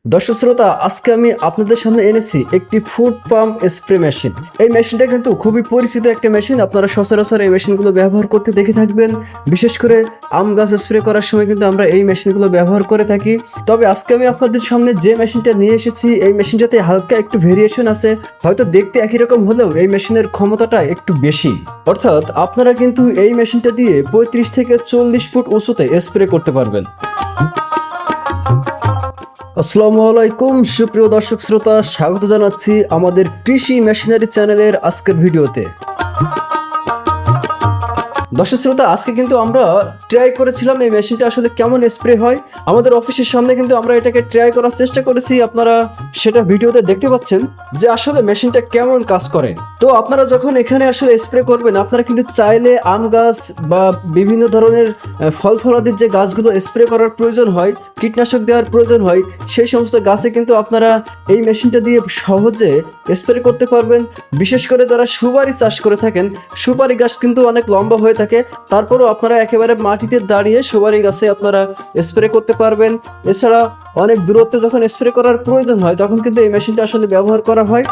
দর্শক শ্রোতা, আজকে আমি আপনাদের সামনে এনেছি একটি ফুড পাম্প স্প্রে মেশিন। এই মেশিনটা কিন্তু খুবই পরিচিত একটা মেশিন। আপনারা সচরাচর এই মেশিনগুলো ব্যবহার করতে দেখে থাকবেন। বিশেষ করে আম গাছ স্প্রে করার সময় কিন্তু আমরা এই মেশিনগুলো ব্যবহার করে থাকি। তবে আজকে আমি আপনাদের সামনে যে মেশিনটা নিয়ে এসেছি, এই মেশিনটাতে হালকা একটু ভেরিয়েশন আছে। হয়তো দেখতে একই রকম হলেও এই মেশিনের ক্ষমতাটা একটু বেশি। অর্থাৎ আপনারা কিন্তু এই মেশিনটা দিয়ে 35 থেকে 40 ফুট উঁচুতে স্প্রে করতে পারবেন। আসসালামু আলাইকুম সুপ্রিয় দর্শক শ্রোতা, স্বাগত জানাচ্ছি আমাদের কৃষি মেশিনারি চ্যানেলের আজকের ভিডিওতে। দর্শক শ্রোতা, আজকে কিন্তু আমরা ট্রাই করেছিলাম এই মেশিনটা আসলে কেমন স্প্রে হয়। আমাদের অফিসের সামনে কিন্তু আমরা এটাকে ট্রাই করার চেষ্টা করেছি। আপনারা সেটা ভিডিওতে দেখতে পাচ্ছেন যে আসলে মেশিনটা কেমন কাজ করে। তো আপনারা যখন এখানে আসলে স্প্রে করবেন, আপনারা কিন্তু চাইলে আম গাছ বা বিভিন্ন ধরনের ফল ফলাদির যে গাছগুলো স্প্রে করার প্রয়োজন হয়, কীটনাশক দেওয়ার প্রয়োজন হয়, সেই সমস্ত গাছে কিন্তু আপনারা এই মেশিনটা দিয়ে সহজে স্প্রে করতে পারবেন। বিশেষ করে যারা সুপারি চাষ করে থাকেন, সুপারি গাছ কিন্তু অনেক লম্বা হয়ে থাকে, তারপরেও আপনারা একেবারে মাটিতে দাঁড়িয়ে সুপারি গাছে আপনারা স্প্রে করতে পারবেন। এছাড়া অনেক দূরত্বে যখন স্প্রে করার প্রয়োজন হয়, তখন কিন্তু এই মেশিনটা আসলে ব্যবহার করা হয়।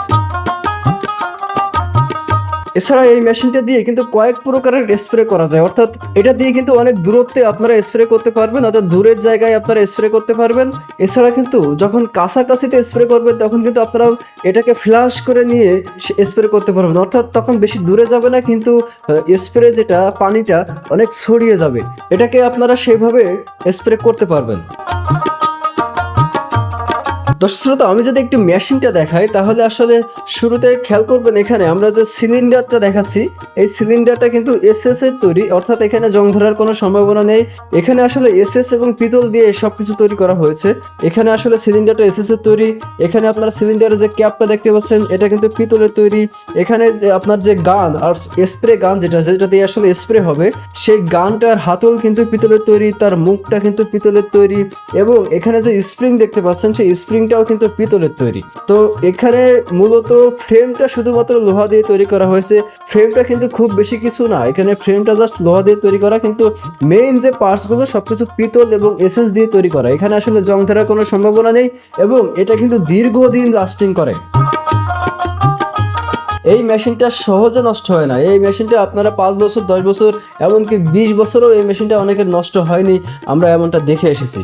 এছাড়া এই মেশিনটা দিয়ে কিন্তু কয়েক প্রকারের স্প্রে করা যায়, অর্থাৎ এটা দিয়ে কিন্তু অনেক দূরত্বে আপনারা স্প্রে করতে পারবেন, অর্থাৎ দূরের জায়গায় আপনারা স্প্রে করতে পারবেন। এছাড়া কিন্তু যখন কাছাকাছিতে স্প্রে করবেন, তখন কিন্তু আপনারা এটাকে ফ্ল্যাশ করে নিয়ে স্প্রে করতে পারবেন, অর্থাৎ তখন বেশি দূরে যাবে না, কিন্তু স্প্রে যেটা পানিটা অনেক ছড়িয়ে যাবে। এটাকে আপনারা সেইভাবে স্প্রে করতে পারবেন। দর্শক শ্রোতা, আমি যদি একটু মেশিনটা দেখাই, তাহলে আসলে শুরুতে খেয়াল করবেন এখানে আমরা যে সিলিন্ডারটা দেখাচ্ছি, এই সিলিন্ডারটা কিন্তু এসএস এর তৈরি, অর্থাৎ এখানে জং ধরার কোনো সম্ভাবনা নেই। এখানে আসলে এসএস এবং পিতল দিয়ে সবকিছু তৈরি করা হয়েছে। এখানে আসলে সিলিন্ডারটা এসএস এর তৈরি। এখানে আপনার সিলিন্ডারের যে ক্যাপটা দেখতে পাচ্ছেন, এটা কিন্তু পিতলের তৈরি। এখানে যে আপনার যে গান আর স্প্রে গান যেটা দিয়ে আসলে স্প্রে হবে, সেই গানটার হাতল কিন্তু পিতলের তৈরি, তার মুখটা কিন্তু পিতলের তৈরি, এবং এখানে যে স্প্রিং দেখতে পাচ্ছেন, সেই স্প্রিংটাও কিন্তু পিতলের তৈরি। তো এখানে মূলত ফ্রেমটা শুধুমাত্র লোহা দিয়ে তৈরি করা হয়েছে। ফ্রেমটা কিন্তু খুব বেশি কিছু না, এখানে ফ্রেমটা জাস্ট লোহা দিয়ে তৈরি করা, কিন্তু মেইন যে পার্টস গুলো সবকিছু পিতল এবং এসএস দিয়ে তৈরি করা। এখানে আসলে জং ধরার কোনো সম্ভাবনা নেই, এবং এটা কিন্তু দীর্ঘদিন লাস্টিং করে। এই মেশিনটা সহজে নষ্ট হয় না। এই মেশিনটা আপনারা 5 বছর, 10 বছর, এমনকি 20 বছরও এই মেশিনটা অনেকের নষ্ট হয়নি, আমরা এমনটা দেখে এসেছি।